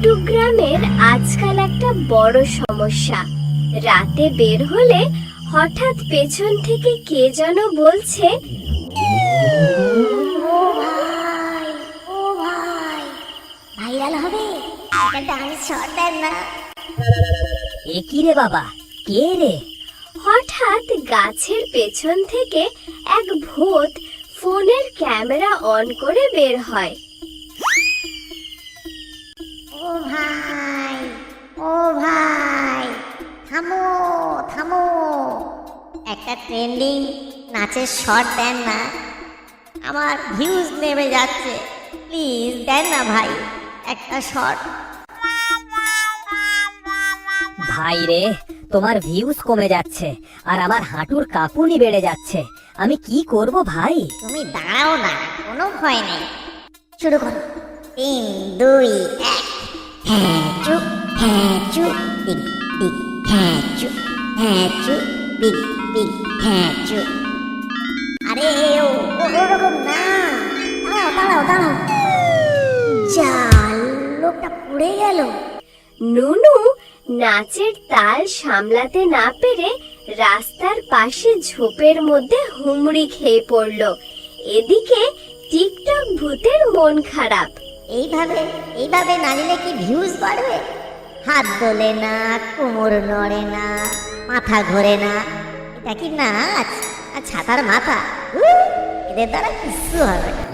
টুকটুক গ্রামের আজকাল একটা বড় সমস্যা। রাতে বের হলে হঠাৎ পেছন থেকে কে যেন বলছে, ও ভাই, ভাইরাল হবে, এটা ডান্স শট দেন না। এ কি রে বাবা, কে রে? হঠাৎ গাছের পেছন থেকে এক ভূত ফোনের ক্যামেরা অন করে বের হয়। ও ভাই, ও ভাই, থামো থামো, একটা ট্রেন্ডিং নাচের শট দেন না, আমার ভিউজ নেমে যাচ্ছে, প্লিজ দেন না ভাই একটা শট। ভাই রে, তোমার ভিউজ কমে যাচ্ছে আর আমার হাঁটুর কাঁপুনি বেড়ে যাচ্ছে, আমি কি করব ভাই? তুমি দাঁড়াও না, কোনো ভয় নেই, শুরু করো। 3, 2, 1। হ্যাঁ চুপ, হ্যাঁ চুপ, বিগ বিগ, হ্যাঁ চুপ, হ্যাঁ চুপ, বিগ বিগ, হ্যাঁ চুপ। আরে ওরকম না, দাঁড়াও দাঁড়াও দাঁড়াও, যা লোকটা পড়ে গেল। নুনু নাচের তাল সামলাতে না পেরে রাস্তার পাশে ঝোপের মধ্যে হুমড়ি খেয়ে পড়ল। এদিকে টিকটক ভূতের মন খারাপ। এইভাবে নাচলে কি ভিউজ বাড়বে? হাত দোলে না, কোমর নড়ে না, মাথা ঘোরে না, এটা কি নাচ? আর ছাতার মাথা, এদের দ্বারা কিছু হবে না।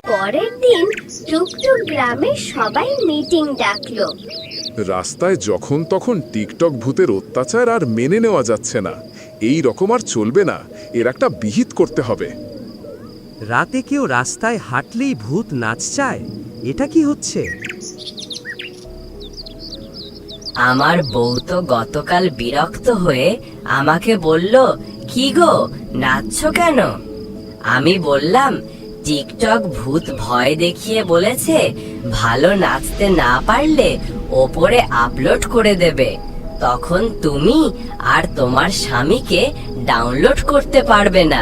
পরের দিন টুকটুক গ্রামে সবাই মিটিং ডাকলো। রাস্তায় যখন তখন টিকটক ভূতের অত্যাচার আর মেনে নেওয়া যাচ্ছে না। এই রকম আর চলবে না, এর একটা বিহিত করতে হবে। রাতে কেউ রাস্তায় হাঁটলেই ভূত নাচ চায়, এটা কি হচ্ছে? আমার বউ তো গতকাল বিরক্ত হয়ে আমাকে বলল, কি গো নাচছো কেন? আমি বললাম, টিকটক ভূত ভয় দেখিয়ে বলেছে ভালো নাচতে না পারলে ওপরে আপলোড করে দেবে, তখন তুমি আর তোমার স্বামীকে ডাউনলোড করতে পারবে না।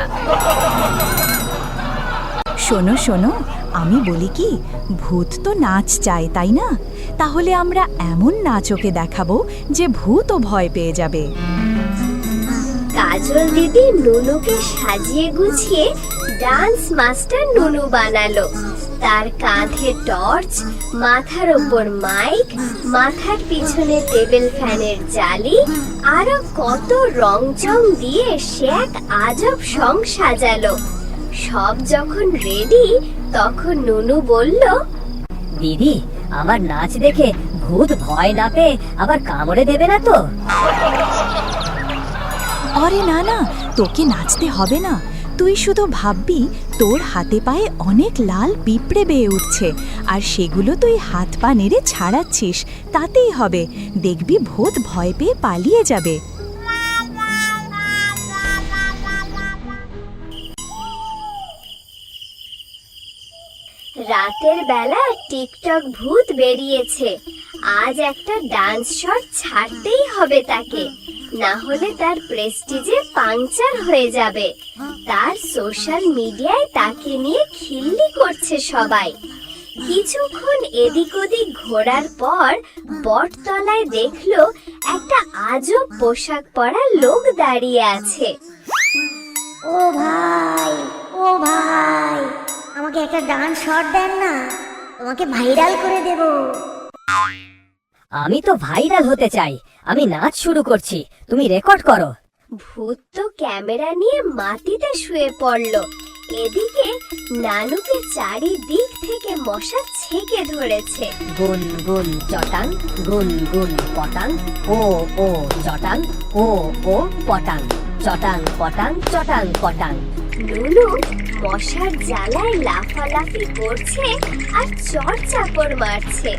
শোনো শোনো, আমি বলি কি, ভূত তো নাচ চায় তাই না? তাহলে আমরা এমন নাচ ওকে দেখাবো যে ভূতও ভয় পেয়ে যাবে। কাজল দিদি নুনুকে সাজিয়ে গুছিয়ে ডান্স মাস্টার নুনু বানালো। তার কাঁধে টর্চ, মাথার ওপর মাইক, মাথার পিছনে টেবিল ফ্যানের জালি, আরো কত রংচং দিয়ে সে এক আজব সং সাজালো। সব যখন রেডি তখন নুনু বলল, দিদি, আমার নাচ দেখে ভূত ভয় না পেয়ে আবার কামড়ে দেবে না তো? আরে না না, তোকে নাচতে হবে না, তুই শুধু ভাববি তোর হাতে পায়ে অনেক লাল পিঁপড়ে বেয়ে উঠছে আর সেগুলো তুই হাত পা নেড়ে ছাড়াচ্ছিস, তাতেই হবে, দেখবি ভূত ভয় পেয়ে পালিয়ে যাবে। রাতের বেলা টিকটক ভূত বেরিয়েছে, আজ একটা ডান্স শট ছাড়তেই হবে তাকে, না হলে তার প্রেস্টিজে পাংচার হয়ে যাবে। তার সোশ্যাল মিডিয়ায় তাকে নিয়ে খিল্লি করছে সবাই। কিছুক্ষণ এদিক ওদিক ঘোরার পর বটতলায় দেখলো একটা আজব পোশাক পরা লোক দাঁড়িয়ে আছে। ও ভাই, ও ভাই, আমাকে একটা ডান্স শট দেন না, তোমাকে ভাইরাল করে দেব। আমি তো ভাইরাল হতে চাই, আমি নাচ শুরু করছি, তুমি রেকর্ড করো। ভূত তো ক্যামেরা নিয়ে মাটিতে শুয়ে পড়ল। এদিকে নানুকে চারিদিক থেকে মশা ছেকে ধরেছে। গুন গুন চটাং, গুন গুন পটাং, ও ও চটাং, ও ও পটাং, চটাং পটাং, চটাং পটাং। নুনু মশার জ্বালায় লাফালাফি করছে আর চড়চাপড় মারছে।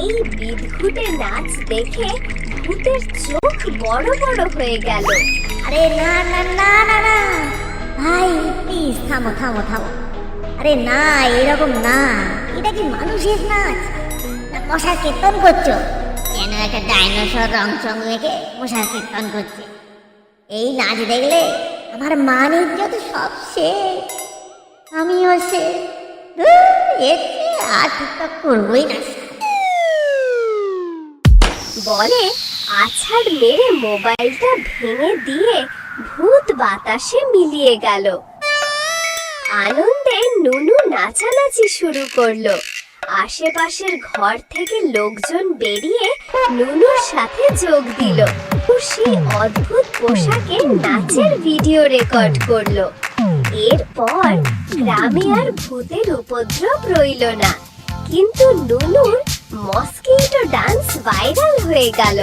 এই বিদঘুটে নাচ দেখে ভূতের চোখ বড় বড় হয়ে গেল। আরে না না না না না ভাই, প্লিজ থামো থামো থামো। আরে না, এরকম না, এটা কি মানুষের নাচ? না মশার কীর্তন করছো? কেন একটা ডাইনোসর রং চং মেখে মশার কীর্তন করছে? এই নাচ দেখলে আমার মান ইজ্জত সব শেষ, আমিও শেষ। এর চেয়ে আর টিকটক করবোই না। বলে আছাড় মেরে মোবাইলটা ভেঙে দিয়ে ভূত বাতাসে মিলিয়ে গেল। আনন্দে নুনু নাচানাচি শুরু করলো। আশেপাশের ঘর থেকে লোকজন বেরিয়ে নুনুর সাথে যোগ দিল। সেই অদ্ভুত পোশাকে নাচের ভিডিও রেকর্ড করলো। এরপর গ্রামে আর ভূতের উপদ্রব রইল না, কিন্তু নুনুর মস্কিটো ডান্স ভাইরাল হয়ে গেল।